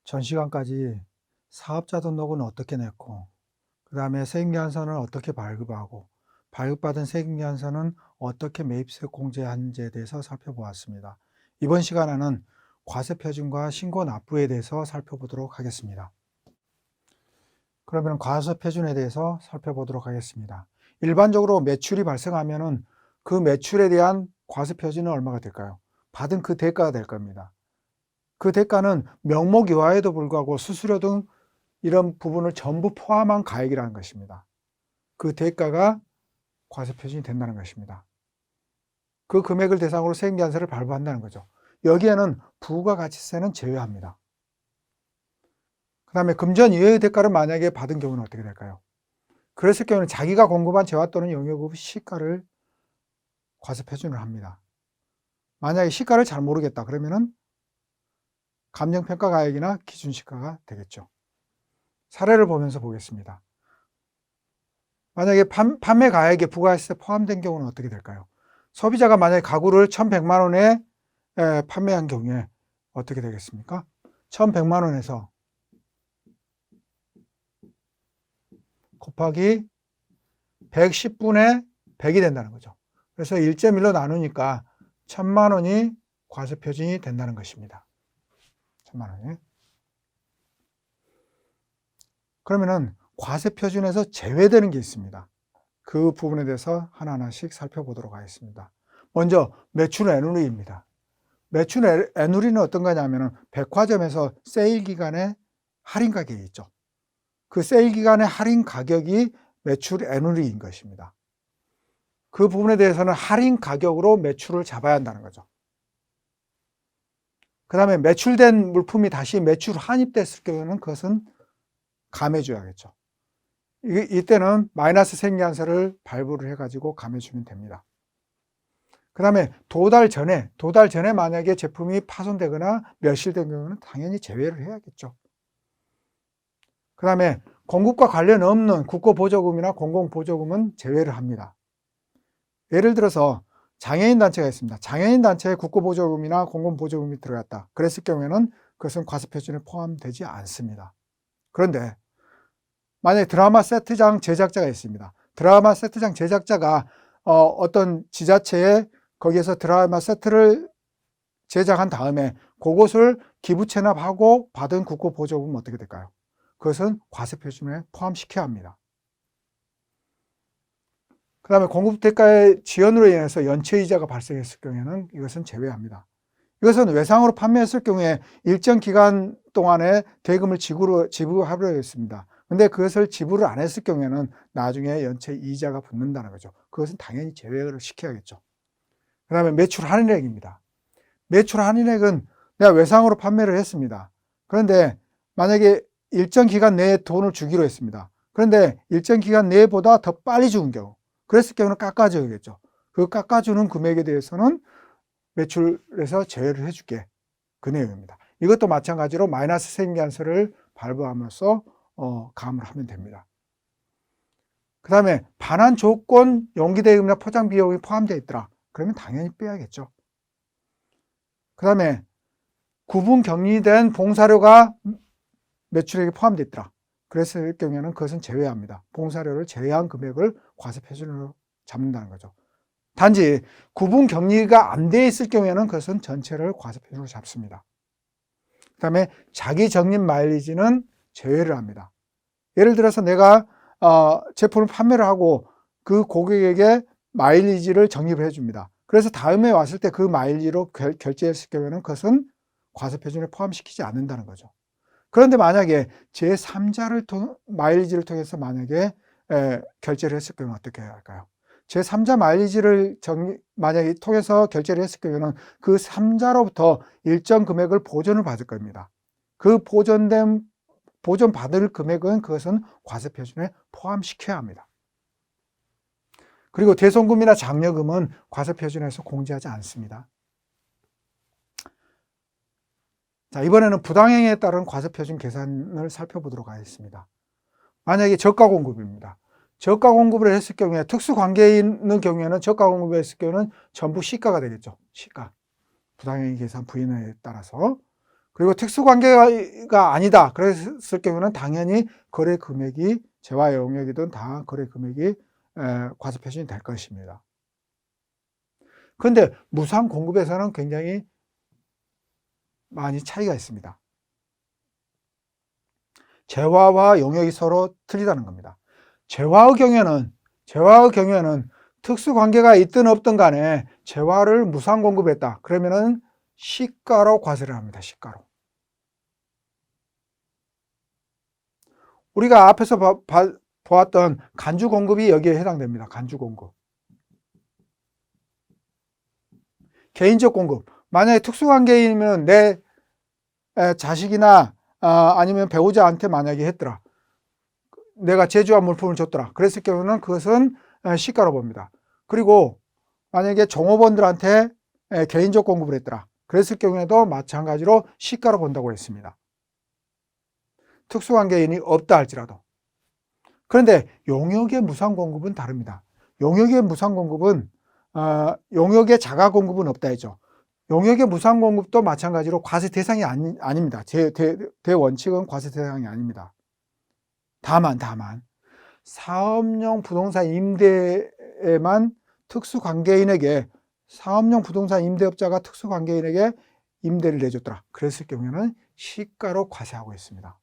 전시관까지 사업자 등록은 어떻게 냈고, 그 다음에 세액연서는 어떻게 발급하고, 발급받은 세액연서는 어떻게 매입세 공제하는지에 대해서 살펴보았습니다. 이번 시간에는 과세표준과 신고 납부에 대해서 살펴보도록 하겠습니다. 그러면 과세표준에 대해서 살펴보도록 하겠습니다. 일반적으로 매출이 발생하면은 그 매출에 대한 과세표준은 얼마가 될까요? 받은 그 대가가 될 겁니다. 그 대가는 명목이하에도 불구하고 수수료 등 이런 부분을 전부 포함한 가액이라는 것입니다. 그 대가가 과세표준이 된다는 것입니다. 그 금액을 대상으로 세액연서를 발부한다는 거죠. 여기에는 부가가치세는 제외합니다. 그 다음에 금전 이외의 대가를 만약에 받은 경우는 어떻게 될까요? 그랬을 경우는 자기가 공급한 재화 또는 용역의 시가를 과세표준을 합니다. 만약에 시가를 잘 모르겠다 그러면은 감정평가가액이나 기준시가가 되겠죠. 사례를 보면서 보겠습니다. 만약에 판매가액에 부가가치세 포함된 경우는 어떻게 될까요? 소비자가 만약에 가구를 1,100만 원에 판매한 경우에 어떻게 되겠습니까? 1,100만 원에서 곱하기 110분의 100이 된다는 거죠. 그래서 1.1로 나누니까 1,000만 원이 과세표준이 된다는 것입니다. 1,000만 원이. 그러면은 과세표준에서 제외되는 게 있습니다. 그 부분에 대해서 하나하나씩 살펴보도록 하겠습니다. 먼저 매출 애누리입니다. 매출 애누리는 어떤 거냐면은 백화점에서 세일 기간에 할인 가격이 있죠. 그 세일 기간의 할인 가격이 매출 애누리인 것입니다. 그 부분에 대해서는 할인 가격으로 매출을 잡아야 한다는 거죠. 그 다음에 매출된 물품이 다시 매출 환입됐을 경우에는 그것은 감해줘야겠죠. 이때는 마이너스 세액연서를 발부를 해가지고 감해주면 됩니다. 그 다음에 도달 전에 만약에 제품이 파손되거나 멸실된 경우는 당연히 제외를 해야겠죠. 그 다음에 공급과 관련 없는 국고보조금이나 공공보조금은 제외를 합니다. 예를 들어서 장애인 단체가 있습니다. 장애인 단체에 국고보조금이나 공공보조금이 들어갔다. 그랬을 경우에는 그것은 과세표준에 포함되지 않습니다. 그런데 만약에 드라마 세트장 제작자가 있습니다. 드라마 세트장 제작자가 어떤 지자체에 거기에서 드라마 세트를 제작한 다음에 그것을 기부 체납하고 받은 국고보조금은 어떻게 될까요? 그것은 과세표준에 포함시켜야 합니다. 그 다음에 공급대가의 지연으로 인해서 연체이자가 발생했을 경우에는 이것은 제외합니다. 이것은 외상으로 판매했을 경우에 일정 기간 동안에 대금을 지불하려 했습니다. 근데 그것을 지불을 안 했을 경우에는 나중에 연체이자가 붙는다는 거죠. 그것은 당연히 제외를 시켜야겠죠. 그 다음에 매출 할인액입니다. 매출 할인액은 내가 외상으로 판매를 했습니다. 그런데 만약에 일정 기간 내에 돈을 주기로 했습니다. 그런데 일정 기간 내보다 더 빨리 주는 경우, 그랬을 경우는 깎아줘야겠죠. 그 깎아주는 금액에 대해서는 매출에서 제외를 해줄게. 그 내용입니다. 이것도 마찬가지로 마이너스 세액연서를 발부함으로써 감을 하면 됩니다. 그 다음에 반환 조건 용기대금이나 포장 비용이 포함되어 있더라. 그러면 당연히 빼야겠죠. 그 다음에 구분 격리된 봉사료가 매출액에 포함되어 있더라. 그랬을 경우에는 그것은 제외합니다. 봉사료를 제외한 금액을 과세표준으로 잡는다는 거죠. 단지 구분 격리가 안 돼 있을 경우에는 그것은 전체를 과세표준으로 잡습니다. 그 다음에 자기 적립 마일리지는 제외를 합니다. 예를 들어서 내가 제품을 판매를 하고 그 고객에게 마일리지를 적립을 해줍니다. 그래서 다음에 왔을 때 그 마일리지로 결제했을 경우에는 그것은 과세표준에 포함시키지 않는다는 거죠. 그런데 만약에 제3자를 마일리지를 통해서 만약에 결제를 했을 경우는 어떻게 해야 할까요? 제3자 마일리지를 만약에 통해서 결제를 했을 경우에는 그 3자로부터 일정 금액을 보전을 받을 겁니다. 그 보전받을 금액은 그것은 과세표준에 포함시켜야 합니다. 그리고 대손금이나 장려금은 과세표준에서 공제하지 않습니다. 자, 이번에는 부당행위에 따른 과세표준 계산을 살펴보도록 하겠습니다. 만약에 저가 공급입니다. 저가 공급을 했을 경우에 특수관계에 있는 경우에는 저가 공급을 했을 경우는 전부 시가가 되겠죠. 시가. 부당행위 계산 부인에 따라서. 그리고 특수관계가 아니다 그랬을 경우는 당연히 거래 금액이 재화 용역이든 다 거래 금액이 과세표준이 될 것입니다. 그런데 무상 공급에서는 굉장히 많이 차이가 있습니다. 재화와 용역이 서로 틀리다는 겁니다. 재화의 경우에는 특수관계가 있든 없든 간에 재화를 무상 공급했다. 그러면은 시가로 과세를 합니다. 시가로. 우리가 앞에서 보았던 간주 공급이 여기에 해당됩니다. 간주 공급. 개인적 공급. 만약에 특수관계이면 내 자식이나 아니면 배우자한테 만약에 했더라. 내가 제조한 물품을 줬더라. 그랬을 경우는 그것은 시가로 봅니다. 그리고 만약에 종업원들한테 개인적 공급을 했더라. 그랬을 경우에도 마찬가지로 시가로 본다고 했습니다. 특수관계인이 없다 할지라도. 그런데 용역의 무상 공급은 다릅니다. 용역의 무상 공급은 용역의 자가 공급은 없다 했죠. 용역의 무상 공급도 마찬가지로 과세 대상이 아닙니다. 대원칙은 과세 대상이 아닙니다. 다만 사업용 부동산 임대에만 특수관계인에게 사업용 부동산 임대업자가 특수관계인에게 임대를 내줬더라. 그랬을 경우에는 시가로 과세하고 있습니다.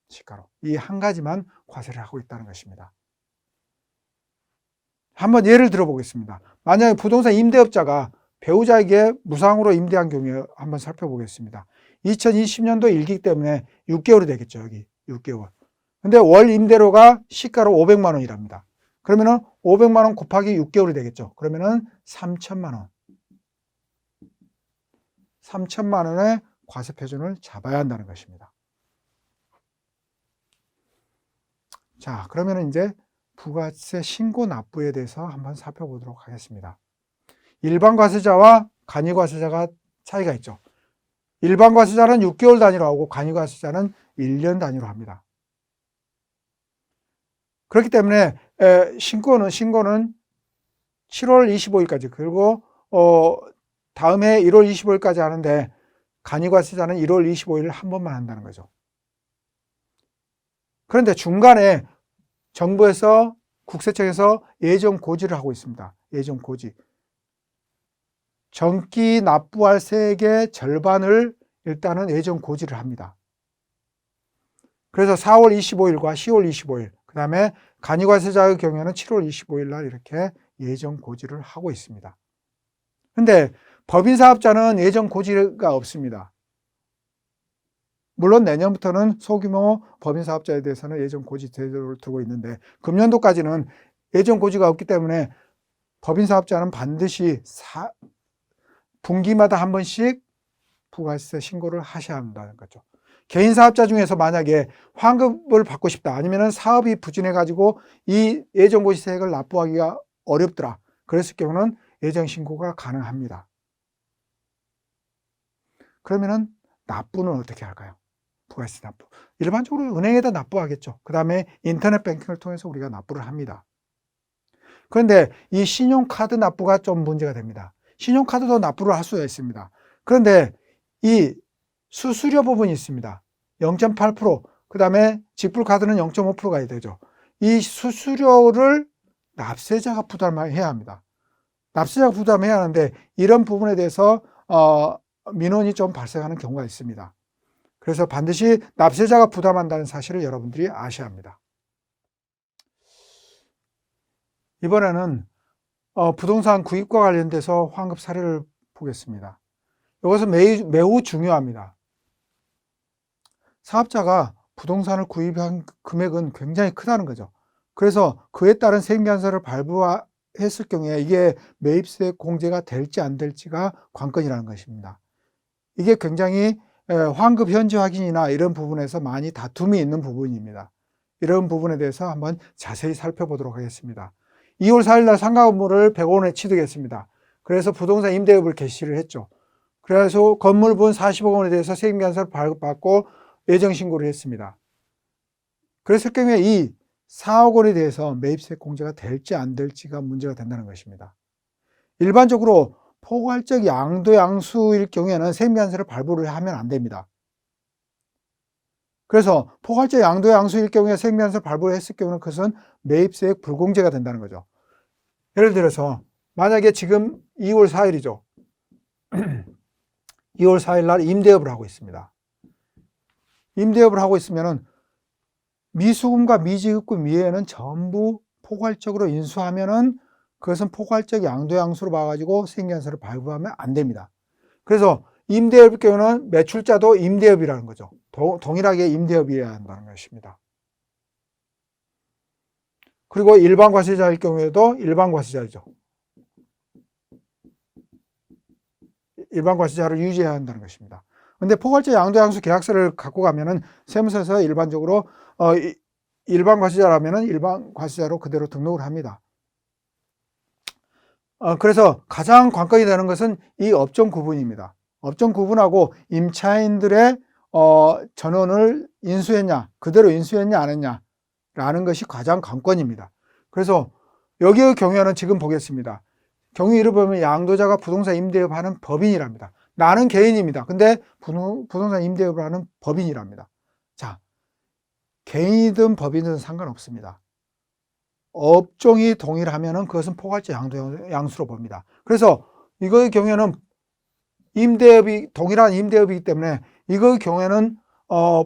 시가로. 이 한 가지만 과세를 하고 있다는 것입니다. 한번 예를 들어보겠습니다. 만약에 부동산 임대업자가 배우자에게 무상으로 임대한 경우에 한번 살펴보겠습니다. 2020년도 1기 때문에 6개월이 되겠죠. 여기 6개월. 근데 월 임대료가 시가로 500만 원이랍니다. 그러면은 500만 원 곱하기 6개월이 되겠죠. 그러면은 3천만 원. 3천만 원의 과세 표준을 잡아야 한다는 것입니다. 자, 그러면 이제 부가세 신고 납부에 대해서 한번 살펴보도록 하겠습니다. 일반 과세자와 간이 과세자가 차이가 있죠. 일반 과세자는 6개월 단위로 하고 간이 과세자는 1년 단위로 합니다. 그렇기 때문에 신고는 7월 25일까지 그리고 다음해 1월 25일까지 하는데 간이 과세자는 1월 25일 한 번만 한다는 거죠. 그런데 중간에 정부에서 국세청에서 예정 고지를 하고 있습니다. 예정 고지. 정기 납부할 세액의 절반을 일단은 예정 고지를 합니다. 그래서 4월 25일과 10월 25일, 그 다음에 간이과세자의 경우에는 7월 25일 날 이렇게 예정 고지를 하고 있습니다. 근데 법인사업자는 예정 고지가 없습니다. 물론 내년부터는 소규모 법인사업자에 대해서는 예정 고지 제도를 두고 있는데 금년도까지는 예정 고지가 없기 때문에 법인사업자는 반드시 분기마다 한 번씩 부가세 신고를 하셔야 한다는 거죠. 개인사업자 중에서 만약에 환급을 받고 싶다 아니면 사업이 부진해가지고 이 예정고지세액을 납부하기가 어렵더라. 그랬을 경우는 예정신고가 가능합니다. 그러면은 납부는 어떻게 할까요? 부가세 납부. 일반적으로 은행에다 납부하겠죠. 그 다음에 인터넷 뱅킹을 통해서 우리가 납부를 합니다. 그런데 이 신용카드 납부가 좀 문제가 됩니다. 신용카드도 납부를 할 수가 있습니다. 그런데 이 수수료 부분이 있습니다. 0.8%, 그 다음에 직불카드는 0.5%가 되죠. 이 수수료를 납세자가 부담해야 합니다. 납세자가 부담해야 하는데 이런 부분에 대해서 민원이 좀 발생하는 경우가 있습니다. 그래서 반드시 납세자가 부담한다는 사실을 여러분들이 아셔야 합니다. 이번에는 부동산 구입과 관련돼서 환급 사례를 보겠습니다. 이것은 매우 중요합니다. 사업자가 부동산을 구입한 금액은 굉장히 크다는 거죠. 그래서 그에 따른 세액연서를 발부했을 경우에 이게 매입세 공제가 될지 안 될지가 관건이라는 것입니다. 이게 굉장히 환급 현지 확인이나 이런 부분에서 많이 다툼이 있는 부분입니다. 이런 부분에 대해서 한번 자세히 살펴보도록 하겠습니다. 2월 4일 날 상가 건물을 100억 원에 취득했습니다. 그래서 부동산 임대업을 개시를 했죠. 그래서 건물분 40억 원에 대해서 세금연서를 발급받고 예정신고를 했습니다. 그랬을 경우에 이 4억 원에 대해서 매입세 공제가 될지 안 될지가 문제가 된다는 것입니다. 일반적으로 포괄적 양도양수일 경우에는 세금연서를 발부를 하면 안 됩니다. 그래서 포괄적 양도 양수일 경우에 세금계산서를 발부를 했을 경우는 그것은 매입세액 불공제가 된다는 거죠. 예를 들어서 만약에 지금 2월 4일이죠. 2월 4일 날 임대업을 하고 있습니다. 임대업을 하고 있으면은 미수금과 미지급금 이외에는 전부 포괄적으로 인수하면은 그것은 포괄적 양도양수로 봐가지고 세금계산서를 발부하면 안 됩니다. 그래서 임대업일 경우는 매출자도 임대업이라는 거죠. 동일하게 임대업이어야 한다는 것입니다. 그리고 일반 과세자일 경우에도 일반 과세자이죠. 일반 과세자를 유지해야 한다는 것입니다. 근데 포괄적 양도양수 계약서를 갖고 가면은 세무서에서 일반적으로 일반 과세자라면은 일반 과세자로 그대로 등록을 합니다. 그래서 가장 관건이 되는 것은 이 업종 구분입니다. 업종 구분하고 임차인들의 전원을 인수했냐, 그대로 인수했냐 안 했냐라는 것이 가장 관건입니다. 그래서 여기의 경우에는 지금 보겠습니다. 경우 1을 보면 양도자가 부동산 임대업을 하는 법인이랍니다. 나는 개인입니다. 근데 부동산 임대업을 하는 법인이랍니다. 자, 개인이든 법인이든 상관없습니다. 업종이 동일하면은 그것은 포괄적 양수로 봅니다. 그래서 이거의 경우에는 임대업이 동일한 임대업이기 때문에 이거의 경우에는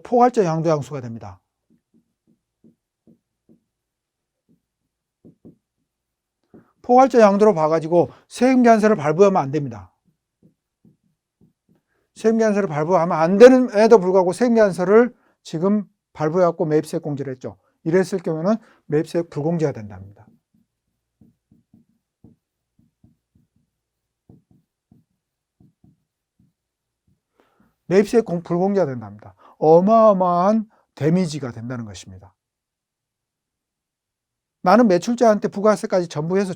포괄적 양도양수가 됩니다. 포괄적 양도로 봐가지고 세금계산서를 발부하면 안 됩니다. 세금계산서를 발부하면 안 되는에도 불구하고 세금계산서를 지금 발부해갖고 매입세액 공제를 했죠. 이랬을 경우에는 매입세액 불공제가 된답니다. 매입세액 불공제가 된답니다. 어마어마한 데미지가 된다는 것입니다. 나는 매출자한테 부가세까지 전부 해서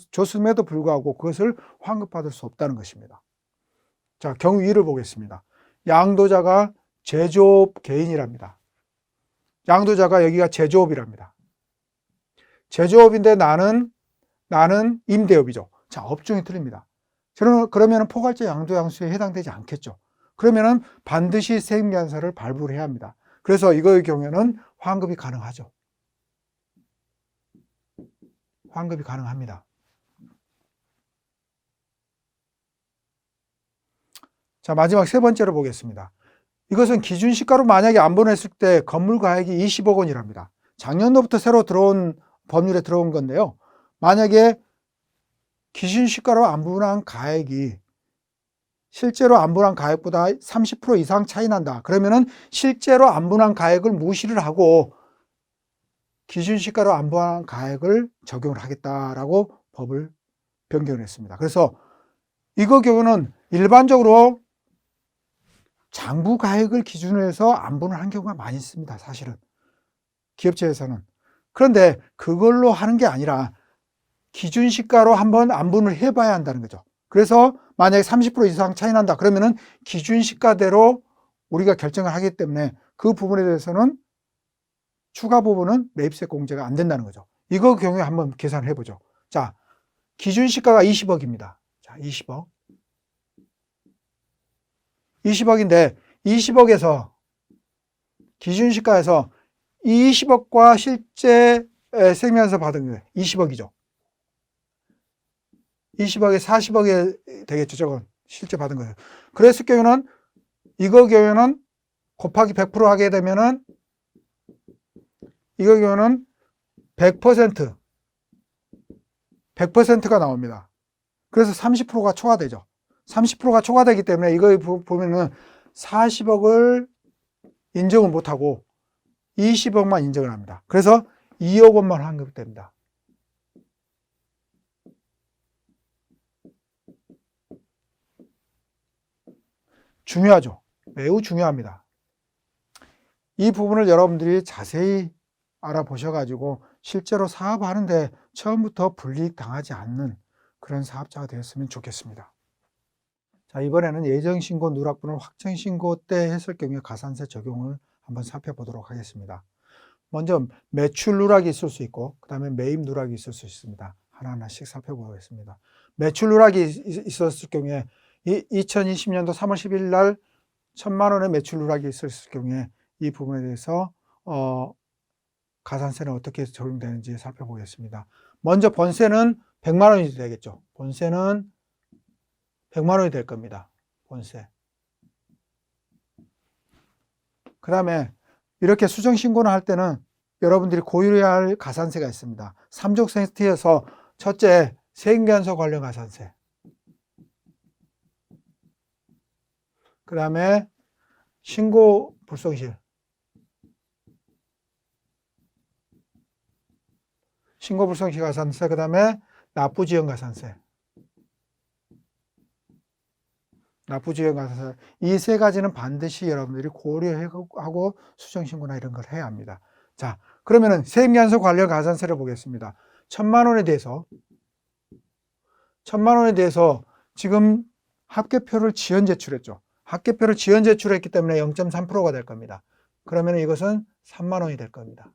줬음에도 불구하고 그것을 환급받을 수 없다는 것입니다. 자, 경우 2를 보겠습니다. 양도자가 제조업 개인이랍니다. 양도자가 여기가 제조업이랍니다. 제조업인데 나는 임대업이죠. 자, 업종이 틀립니다. 그러면 포괄적 양도양수에 해당되지 않겠죠. 그러면은 반드시 세금계산서를 발부를 해야 합니다. 그래서 이거의 경우에는 환급이 가능하죠. 환급이 가능합니다. 자, 마지막 세 번째로 보겠습니다. 이것은 기준시가로 만약에 안분했을 때 건물 가액이 20억 원이랍니다. 작년도부터 새로 들어온 법률에 들어온 건데요. 만약에 기준시가로 안분한 가액이 실제로 안분한 가액보다 30% 이상 차이 난다. 그러면은 실제로 안분한 가액을 무시를 하고 기준시가로 안분한 가액을 적용을 하겠다라고 법을 변경을 했습니다. 그래서 이거 경우는 일반적으로 장부 가액을 기준으로 해서 안분을 한 경우가 많이 있습니다. 사실은 기업체에서는. 그런데 그걸로 하는 게 아니라 기준시가로 한번 안분을 해봐야 한다는 거죠. 그래서 만약에 30% 이상 차이 난다 그러면은 기준시가대로 우리가 결정을 하기 때문에 그 부분에 대해서는 추가 부분은 매입세 공제가 안 된다는 거죠. 이거 경우에 한번 계산을 해보죠. 자, 기준시가가 20억입니다. 자, 20억. 20억인데 20억에서 기준시가에서 20억과 실제 세금계산서 받은 게 20억이죠. 20억에 40억이 되겠죠. 저건 실제 받은 거예요. 그랬을 경우는 이거 경우에는 곱하기 100% 하게 되면은 이거 경우는 100%가 나옵니다. 그래서 30%가 초과되죠. 30%가 초과되기 때문에 이거 보면은 40억을 인정을 못하고 20억만 인정을 합니다. 그래서 2억 원만 환급됩니다. 중요하죠. 매우 중요합니다. 이 부분을 여러분들이 자세히 알아보셔가지고 실제로 사업하는데 처음부터 불이익 당하지 않는 그런 사업자가 되었으면 좋겠습니다. 자, 이번에는 예정신고 누락분을 확정신고 때 했을 경우에 가산세 적용을 한번 살펴보도록 하겠습니다. 먼저 매출 누락이 있을 수 있고 그 다음에 매입 누락이 있을 수 있습니다. 하나하나씩 살펴보겠습니다. 매출 누락이 있었을 경우에 2020년도 3월 10일 날 1,000만 원의 매출 누락이 있었을 경우에 이 부분에 대해서 가산세는 어떻게 적용되는지 살펴보겠습니다. 먼저 본세는 100만 원이 되겠죠. 본세는 100만 원이 될 겁니다. 본세. 그 다음에 이렇게 수정신고를 할 때는 여러분들이 고려해야 할 가산세가 있습니다. 3종 세트에서 첫째, 세금계산서 관련 가산세. 그 다음에 신고 불성실. 신고 불성실 가산세, 그 다음에 납부지연 가산세. 납부지연 가산세. 이 세 가지는 반드시 여러분들이 고려하고 수정신고나 이런 걸 해야 합니다. 자, 그러면은 세금계산서 관련 가산세를 보겠습니다. 1,000만 원에 대해서 지금 합계표를 지연 제출했죠. 합계표를 지연 제출했기 때문에 0.3%가 될 겁니다. 그러면 이것은 3만 원이 될 겁니다.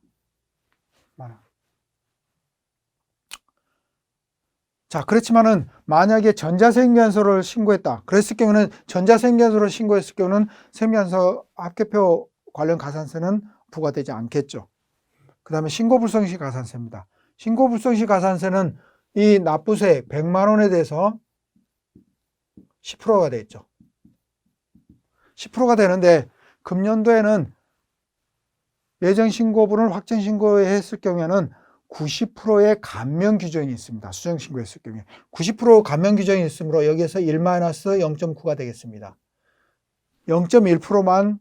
자, 그렇지만은 만약에 전자세금계산서를 신고했다. 그랬을 경우는 전자세금계산서를 신고했을 경우는 세금계산서 합계표 관련 가산세는 부과되지 않겠죠. 그 다음에 신고불성시 가산세입니다. 신고불성시 가산세는 이 납부세 100만 원에 대해서 10%가 되겠죠. 10%가 되는데 금년도에는 예정신고분을 확정신고했을 경우에는 90%의 감면 규정이 있습니다. 수정신고했을 경우에 90% 감면 규정이 있으므로 여기에서 1-0.9가 되겠습니다. 0.1%만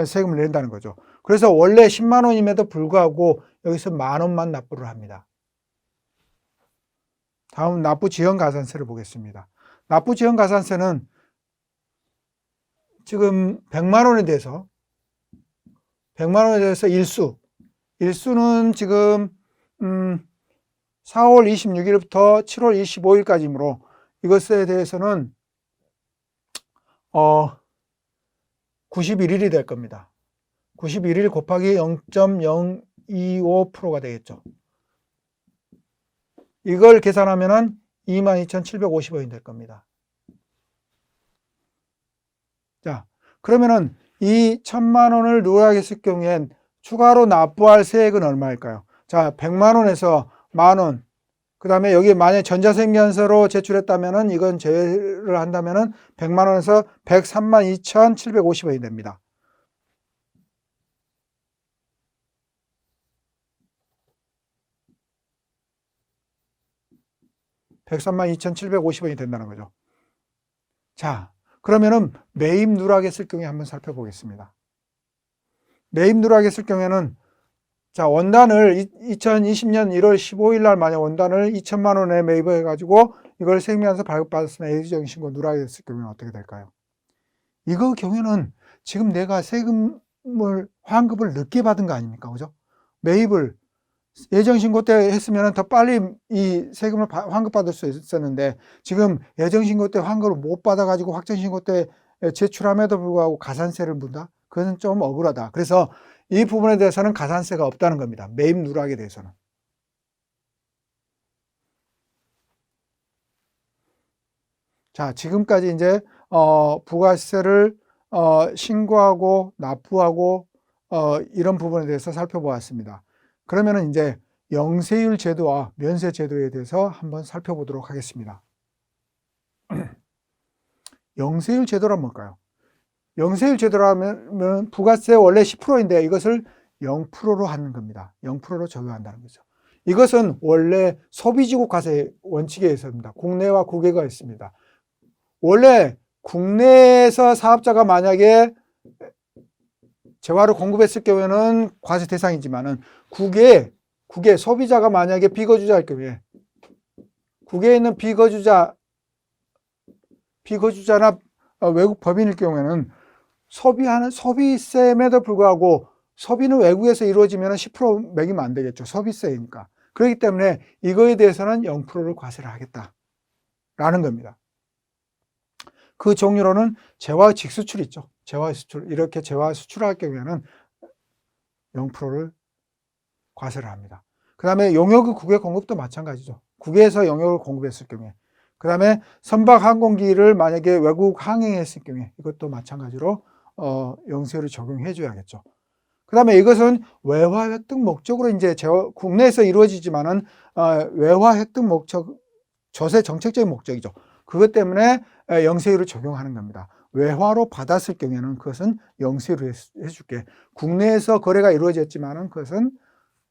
세금을 낸다는 거죠. 그래서 원래 10만 원임에도 불구하고 여기서 만 원만 납부를 합니다. 다음 납부지연가산세를 보겠습니다. 납부지연가산세는 지금 100만 원에 대해서 100만 원에 대해서 일수는 지금 4월 26일부터 7월 25일까지이므로 이것에 대해서는 91일이 될 겁니다. 91일 곱하기 0.025%가 되겠죠. 이걸 계산하면은 22,750원이 될 겁니다. 자, 그러면은 이 1,000만 원을 누락했을 경우엔 추가로 납부할 세액은 얼마일까요? 자, 100만 원에서 만 원. 그 다음에 여기 만약에 전자세금계산서로 제출했다면은 이건 제외를 한다면은 100만 원에서 132,750원이 됩니다. (132,750원이) 된다는 거죠. 자, 그러면은 매입 누락했을 경우에 한번 살펴보겠습니다. 매입 누락했을 경우에는 자, 원단을 2020년 1월 15일 날 만약 원단을 2천만 원에 매입을 해가지고 이걸 세금계산서 발급받았으면 예정신고 누락했을 경우에는 어떻게 될까요? 이거 경우에는 지금 내가 세금을 환급을 늦게 받은 거 아닙니까? 그죠? 매입을 예정신고 때 했으면 더 빨리 이 세금을 환급받을 수 있었는데 지금 예정신고 때 환급을 못 받아가지고 확정신고 때 제출함에도 불구하고 가산세를 문다? 그것은 좀 억울하다. 그래서 이 부분에 대해서는 가산세가 없다는 겁니다. 매입 누락에 대해서는. 자, 지금까지 이제 부가세를 신고하고 납부하고 이런 부분에 대해서 살펴보았습니다. 그러면은 이제 영세율 제도와 면세 제도에 대해서 한번 살펴보도록 하겠습니다. 영세율 제도란 뭘까요? 영세율 제도라면 부가세 원래 10%인데 이것을 0%로 하는 겁니다. 0%로 적용한다는 거죠. 이것은 원래 소비지국 과세 원칙에 의해서입니다. 국내와 국외가 있습니다. 원래 국내에서 사업자가 만약에 재화를 공급했을 경우에는 과세 대상이지만은 국외 소비자가 만약에 비거주자일 경우에 국외에 있는 비거주자나 외국 법인일 경우에는 소비세임에도 불구하고 소비는 외국에서 이루어지면 10% 매기면 안 되겠죠. 소비세이니까. 그렇기 때문에 이거에 대해서는 0%를 과세를 하겠다라는 겁니다. 그 종류로는 재화 직수출 있죠. 재화 수출. 이렇게 재화 수출할 경우에는 0%를 과세를 합니다. 그 다음에 용역의 국외 공급도 마찬가지죠. 국외에서 용역을 공급했을 경우에. 그 다음에 선박 항공기를 만약에 외국 항행했을 경우에 이것도 마찬가지로 영세율을 적용해 줘야겠죠. 그다음에 이것은 외화 획득 목적으로 이제 국내에서 이루어지지만은 외화 획득 목적, 조세 정책적인 목적이죠. 그것 때문에 영세율을 적용하는 겁니다. 외화로 받았을 경우에는 그것은 영세율을 해줄게. 국내에서 거래가 이루어졌지만은 그것은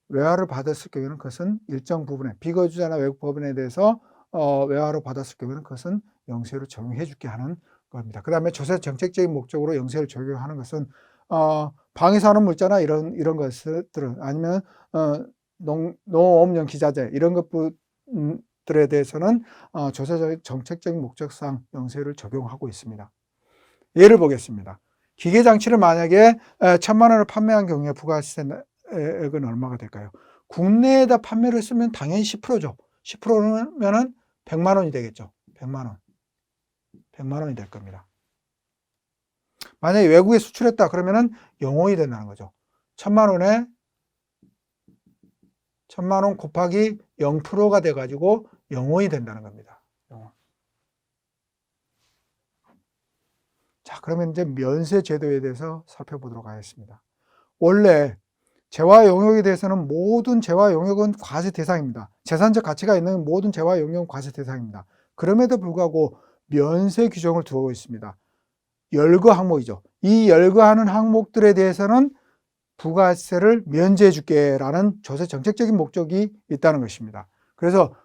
외화를 받았을 경우에는 그것은 일정 부분에 비거주자나 외국 법인에 대해서 외화로 받았을 경우에는 그것은 영세율을 적용해 줄게 하는 겁니다. 그 다음에 조세 정책적인 목적으로 영세율을 적용하는 것은 방위산업물자나 이런 것들은 아니면 농업용 기자재 이런 것들에 대해서는 조세 정책적인 목적상 영세율을 적용하고 있습니다. 예를 보겠습니다. 기계장치를 만약에 1,000만 원을 판매한 경우에 부가세액은 얼마가 될까요? 국내에다 판매를 했으면 당연히 10%죠. 10%면은 100만 원이 되겠죠. 100만 원. 100만 원이 될 겁니다. 만약에 외국에 수출했다 그러면은 0원이 된다는 거죠. 1,000만 원에 1,000만 원 곱하기 0%가 돼가지고 0원이 된다는 겁니다. 0원. 자, 그러면 이제 면세 제도에 대해서 살펴보도록 하겠습니다. 원래 재화 용역에 대해서는 모든 재화 용역은 과세 대상입니다. 재산적 가치가 있는 모든 재화 용역은 과세 대상입니다. 그럼에도 불구하고 면세 규정을 두고 있습니다. 열거 항목이죠. 이 열거하는 항목들에 대해서는 부가세를 면제해 줄게 라는 조세 정책적인 목적이 있다는 것입니다. 그래서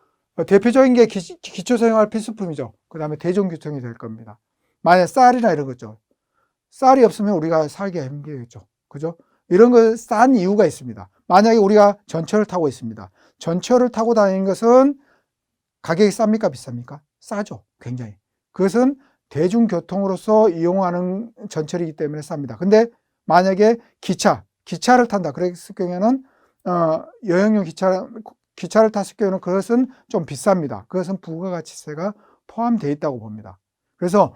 대표적인 게 기초생활 필수품이죠. 그 다음에 대중교통이 될 겁니다. 만약 쌀이나 이런 거죠. 쌀이 없으면 우리가 살기가 힘들겠죠. 그죠? 이런 거 싼 이유가 있습니다. 만약에 우리가 전철을 타고 있습니다. 전철을 타고 다니는 것은 가격이 쌉니까? 비쌉니까? 싸죠. 굉장히. 그것은 대중교통으로서 이용하는 전철이기 때문에 쌉니다. 근데 만약에 기차를 탄다. 그랬을 경우에는 여행용 기차를 탔을 경우에는 그것은 좀 비쌉니다. 그것은 부가가치세가 포함되어 있다고 봅니다. 그래서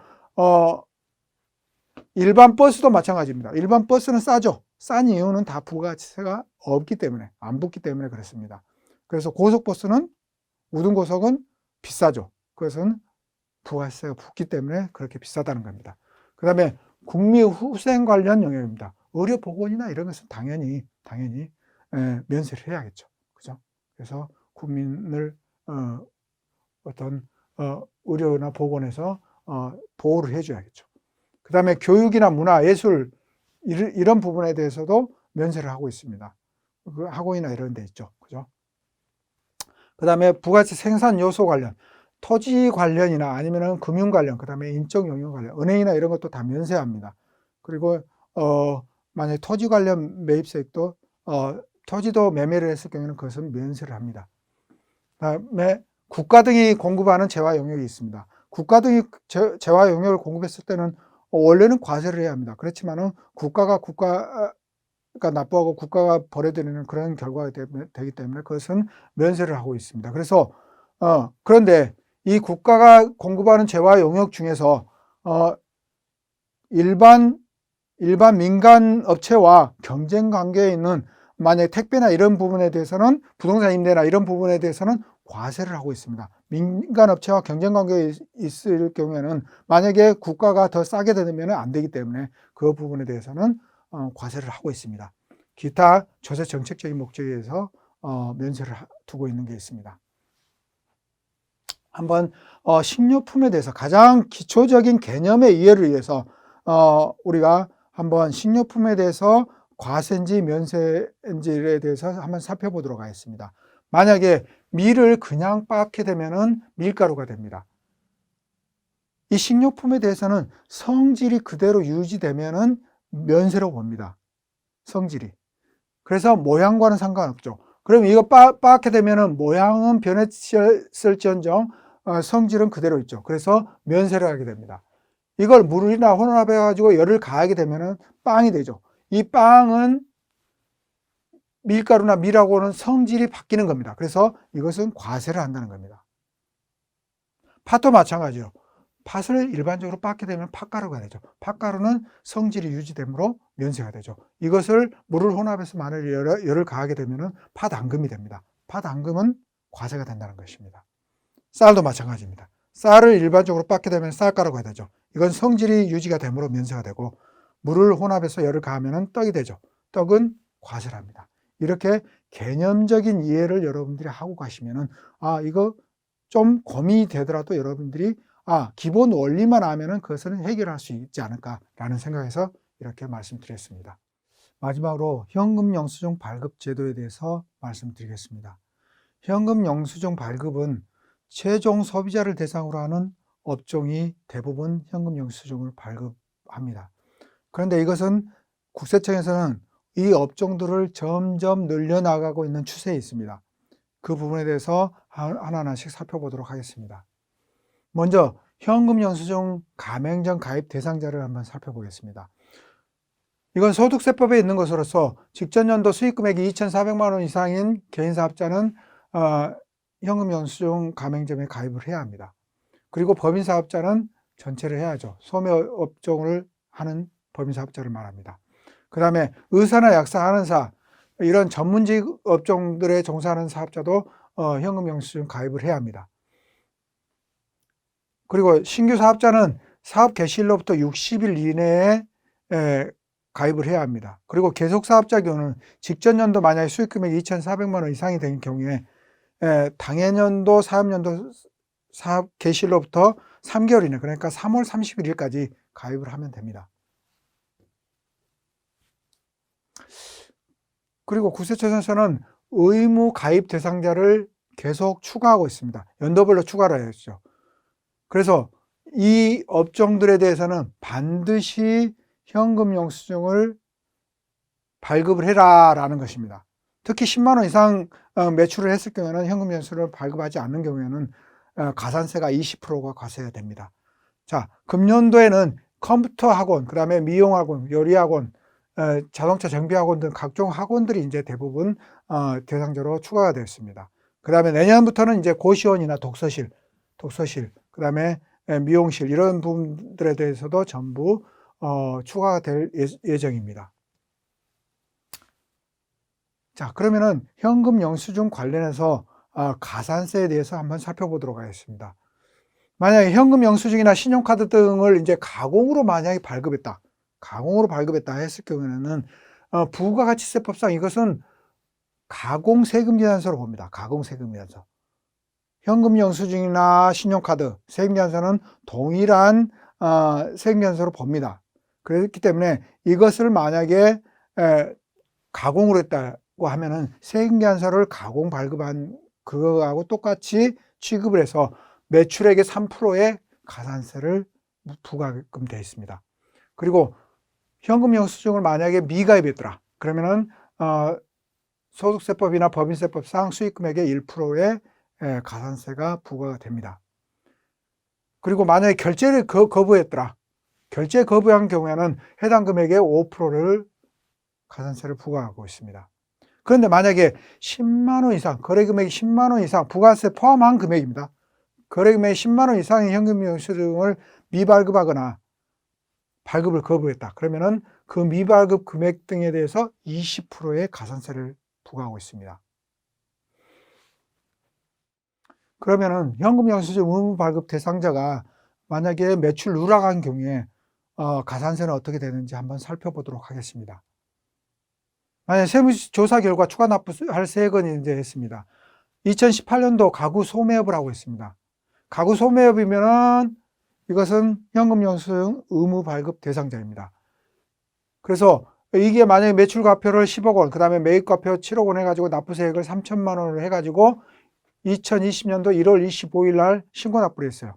일반 버스도 마찬가지입니다. 일반 버스는 싸죠. 싼 이유는 다 부가가치세가 없기 때문에, 안 붙기 때문에 그렇습니다. 그래서 고속버스는, 우등고속은 비싸죠. 그것은 부가세가 붙기 때문에 그렇게 비싸다는 겁니다. 그 다음에 국민후생 관련 영역입니다. 의료보건이나 이런 것은 당연히 면세를 해야겠죠. 그죠? 그래서 국민을 어떤 의료나 보건에서 보호를 해줘야겠죠. 그 다음에 교육이나 문화, 예술 이런 부분에 대해서도 면세를 하고 있습니다. 그 학원이나 이런 데 있죠. 그죠? 그 다음에 부가세 생산 요소 관련, 토지 관련이나 아니면은 금융 관련, 그 다음에 인적 영역 관련, 은행이나 이런 것도 다 면세합니다. 그리고 만약에 토지 관련 매입세액도 토지도 매매를 했을 경우에는 그것은 면세를 합니다. 그 다음에 국가 등이 공급하는 재화 영역이 있습니다. 국가 등이 재화 영역을 공급했을 때는 원래는 과세를 해야 합니다. 그렇지만은 국가가 납부하고 국가가 벌어들이는 그런 결과가 되기 때문에 그것은 면세를 하고 있습니다. 그래서 그런데 이 국가가 공급하는 재화 영역 중에서 일반 민간 업체와 경쟁 관계에 있는 만약 택배나 이런 부분에 대해서는 부동산 임대나 이런 부분에 대해서는 과세를 하고 있습니다. 민간 업체와 경쟁 관계에 있을 경우에는 만약에 국가가 더 싸게 되면 안 되기 때문에 그 부분에 대해서는 과세를 하고 있습니다. 기타 조세 정책적인 목적에 의해서 면세를 두고 있는 게 있습니다. 한번 식료품에 대해서 가장 기초적인 개념의 이해를 위해서 우리가 한번 식료품에 대해서 과세인지 면세인지에 대해서 한번 살펴보도록 하겠습니다. 만약에 밀을 그냥 빻게 되면은 밀가루가 됩니다. 이 식료품에 대해서는 성질이 그대로 유지되면은 면세로 봅니다. 성질이. 그래서 모양과는 상관없죠. 그럼 이거 빻게 되면은 모양은 변했을지언정 성질은 그대로 있죠. 그래서 면세를 하게 됩니다. 이걸 물이나 혼합해 가지고 열을 가하게 되면은 빵이 되죠. 이 빵은 밀가루나 밀하고는 성질이 바뀌는 겁니다. 그래서 이것은 과세를 한다는 겁니다. 팥도 마찬가지요. 팥을 일반적으로 빻게 되면 팥가루가 되죠. 팥가루는 성질이 유지되므로 면세가 되죠. 이것을 물을 혼합해서 만일 열을 가하게 되면 팥앙금이 됩니다. 팥앙금은 과세가 된다는 것입니다. 쌀도 마찬가지입니다. 쌀을 일반적으로 빻게 되면 쌀가루가 되죠. 이건 성질이 유지가 되므로 면세가 되고 물을 혼합해서 열을 가하면 떡이 되죠. 떡은 과세랍니다. 이렇게 개념적인 이해를 여러분들이 하고 가시면은 이거 좀 고민이 되더라도 여러분들이 기본 원리만 하면은 그것은 해결할 수 있지 않을까라는 생각에서 이렇게 말씀드렸습니다. 마지막으로 현금 영수증 발급 제도에 대해서 말씀드리겠습니다. 현금 영수증 발급은 최종 소비자를 대상으로 하는 업종이 대부분 현금 영수증을 발급합니다. 그런데 이것은 국세청에서는 이 업종들을 점점 늘려나가고 있는 추세에 있습니다. 그 부분에 대해서 하나하나씩 살펴보도록 하겠습니다. 먼저 현금 영수증 가맹점 가입 대상자를 한번 살펴보겠습니다. 이건 소득세법에 있는 것으로서 직전 연도 수익금액이 2,400만 원 이상인 개인사업자는 현금 영수증 가맹점에 가입을 해야 합니다. 그리고 법인사업자는 전체를 해야죠. 소매업종을 하는 법인사업자를 말합니다. 그 다음에 의사나 약사 하는 이런 전문직 업종들에 종사하는 사업자도 현금 영수증 가입을 해야 합니다. 그리고 신규 사업자는 사업 개시일로부터 60일 이내에 가입을 해야 합니다. 그리고 계속 사업자 경우는 직전 연도 만약에 수익금액이 2,400만 원 이상이 된 경우에 당해년도 사업연도 사업 개시일로부터 3개월 이내, 그러니까 3월 31일까지 가입을 하면 됩니다. 그리고 국세청에서는 의무 가입 대상자를 계속 추가하고 있습니다. 연도별로 추가를 했죠. 그래서 이 업종들에 대해서는 반드시 현금 영수증을 발급을 해라라는 것입니다. 특히 10만 원 이상 매출을 했을 경우에는 현금 영수증을 발급하지 않는 경우에는 가산세가 20%가 과세가 됩니다. 자, 금년도에는 컴퓨터 학원, 그 다음에 미용 학원, 요리 학원, 자동차 정비 학원 등 각종 학원들이 이제 대부분 대상자로 추가가 되었습니다. 그 다음에 내년부터는 이제 고시원이나 독서실, 그 다음에 미용실 이런 부분들에 대해서도 전부 추가가 될 예정입니다. 자, 그러면은 현금 영수증 관련해서 가산세에 대해서 한번 살펴보도록 하겠습니다. 만약에 현금 영수증이나 신용카드 등을 이제 가공으로 만약에 발급했다 했을 경우에는 부가가치세법상 이것은 가공세금계산서로 봅니다. 가공세금계산서. 현금 영수증이나 신용카드 세금계산서는 동일한 세금계산서로 봅니다. 그렇기 때문에 이것을 만약에 가공으로 했다고 하면은 세금계산서를 가공 발급한 그거하고 똑같이 취급을 해서 매출액의 3%의 가산세를 부과하게끔 되어 있습니다. 그리고 현금 영수증을 만약에 미가입했더라 그러면은 소득세법이나 법인세법상 수익금액의 1%의 가산세가 부과가 됩니다. 그리고 만약에 결제를 거부했더라. 결제 거부한 경우에는 해당 금액의 5%를 가산세를 부과하고 있습니다. 그런데 만약에 10만 원 이상, 거래금액이 10만 원 이상, 부가세 포함한 금액입니다. 거래금액이 10만 원 이상의 현금 영수증을 미발급하거나 발급을 거부했다. 그러면은 그 미발급 금액 등에 대해서 20%의 가산세를 부과하고 있습니다. 그러면은 현금 영수증 의무 발급 대상자가 만약에 매출 누락한 경우에 가산세는 어떻게 되는지 한번 살펴보도록 하겠습니다. 만약 세무조사 결과 추가 납부할 세액은 이제 했습니다. 2018년도 가구 소매업을 하고 있습니다. 가구 소매업이면은 이것은 현금 영수증 의무 발급 대상자입니다. 그래서 이게 만약에 매출과표를 10억 원, 그 다음에 매입과표 7억 원 해가지고 납부세액을 3천만 원을 해가지고 2020년도 1월 25일 날 신고 납부를 했어요.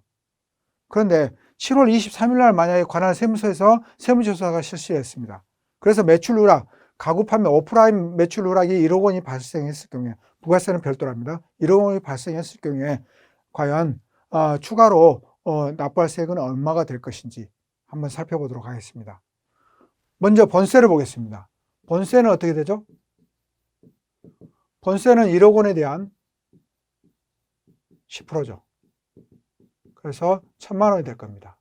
그런데 7월 23일 날 만약에 관할 세무서에서 세무조사가 실시했습니다. 그래서 매출 누락, 가구 판매 오프라인 매출 누락이 1억 원이 발생했을 경우에, 부가세는 별도랍니다. 1억 원이 발생했을 경우에 과연 추가로 납부할 세액은 얼마가 될 것인지 한번 살펴보도록 하겠습니다. 먼저 번세를 보겠습니다. 번세는 어떻게 되죠? 번세는 1억 원에 대한 10%죠. 그래서 1,000만 원이 될 겁니다.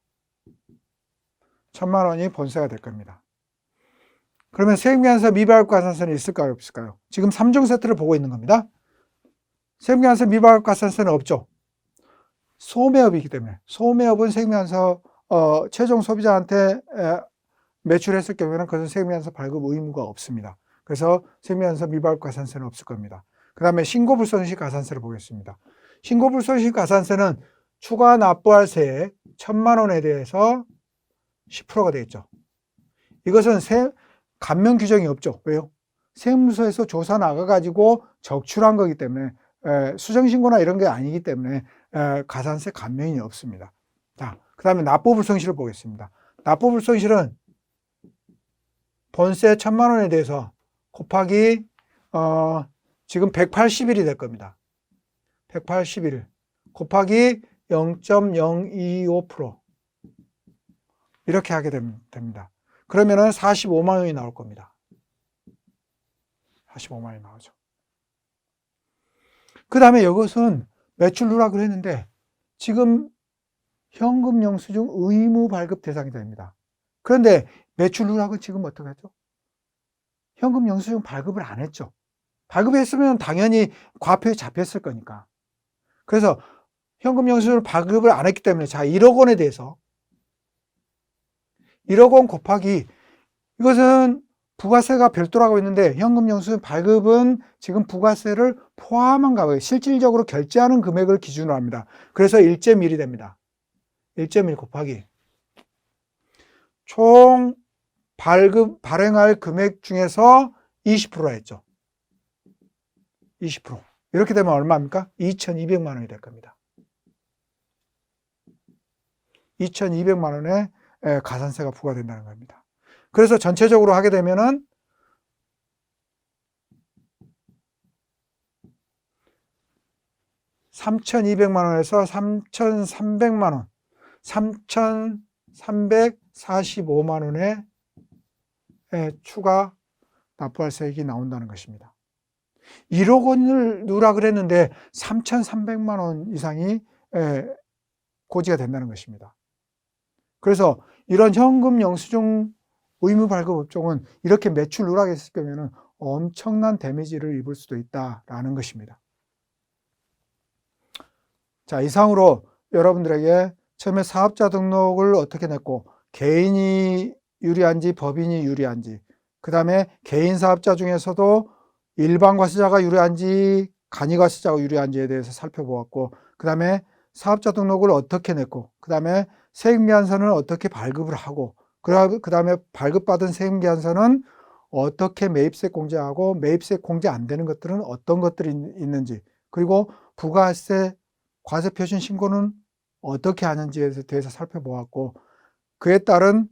1,000만 원이 번세가 될 겁니다. 그러면 세금계산서 미발급 가산세는 있을까요? 없을까요? 지금 3종 세트를 보고 있는 겁니다. 세금계산서 미발급 가산세는 없죠. 소매업이기 때문에. 소매업은 세금계산서 최종 소비자한테 매출했을 경우에는 그것은 세금계산서 발급 의무가 없습니다. 그래서 생명연수 미발급 가산세는 없을 겁니다. 그 다음에 신고불손실 가산세를 보겠습니다. 신고불손실 가산세는 추가 납부할 세액 1,000만 원에 대해서 10%가 되겠죠. 이것은 감면 규정이 없죠. 왜요? 세무서에서 조사 나가가지고 적출한 거기 때문에 수정신고나 이런 게 아니기 때문에 가산세 감면이 없습니다. 자, 그 다음에 납부불성실을 보겠습니다. 납부불성실은 본세 1,000만 원에 대해서 곱하기 지금 180일이 될 겁니다. 180일 곱하기 0.025% 이렇게 하게 됩니다. 그러면은 45만 원이 나올 겁니다. 45만 원이 나오죠. 그 다음에 이것은 매출 누락을 했는데 지금 현금 영수증 의무 발급 대상이 됩니다. 그런데 매출 누락은 지금 어떻게 하죠? 현금 영수증 발급을 안 했죠. 발급했으면 당연히 과표에 잡혔을 거니까. 그래서 현금 영수증을 발급을 안 했기 때문에 자 1억 원에 대해서 1억 원 곱하기 이것은 부가세가 별도라고 있는데 현금 영수증 발급은 지금 부가세를 포함한 가격, 실질적으로 결제하는 금액을 기준으로 합니다. 그래서 1.1이 됩니다. 1.1 곱하기 총 발행할 금액 중에서 20%라 했죠. 20%. 이렇게 되면 얼마입니까? 2,200만 원이 될 겁니다. 2,200만 원의 가산세가 부과된다는 겁니다. 그래서 전체적으로 하게 되면은 3,200만 원에서 3,300만 원, 3,345만 원의 추가 납부할세액이 나온다는 것입니다. 1억 원을 누락을 했는데 3,300만 원 이상이 고지가 된다는 것입니다. 그래서 이런 현금 영수증 의무 발급 업종은 이렇게 매출 누락했을 경우에는 엄청난 데미지를 입을 수도 있다라는 것입니다. 자, 이상으로 여러분들에게 처음에 사업자 등록을 어떻게 냈고 개인이 유리한지 법인이 유리한지, 그 다음에 개인 사업자 중에서도 일반 과세자가 유리한지 간이 과세자가 유리한지에 대해서 살펴보았고, 그 다음에 사업자 등록을 어떻게 냈고, 그 다음에 세액미안서는 어떻게 발급을 하고, 그 다음에 발급받은 세액미안서는 어떻게 매입세 공제하고 매입세 공제 안 되는 것들은 어떤 것들이 있는지, 그리고 부가세 과세표준 신고는 어떻게 하는지에 대해서 살펴보았고, 그에 따른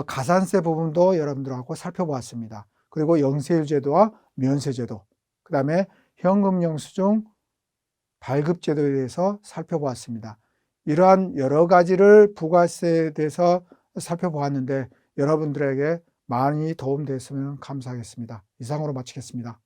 가산세 부분도 여러분들하고 살펴보았습니다. 그리고 영세율 제도와 면세 제도, 그 다음에 현금 영수증 발급 제도에 대해서 살펴보았습니다. 이러한 여러 가지를 부가세에 대해서 살펴보았는데 여러분들에게 많이 도움됐으면 감사하겠습니다. 이상으로 마치겠습니다.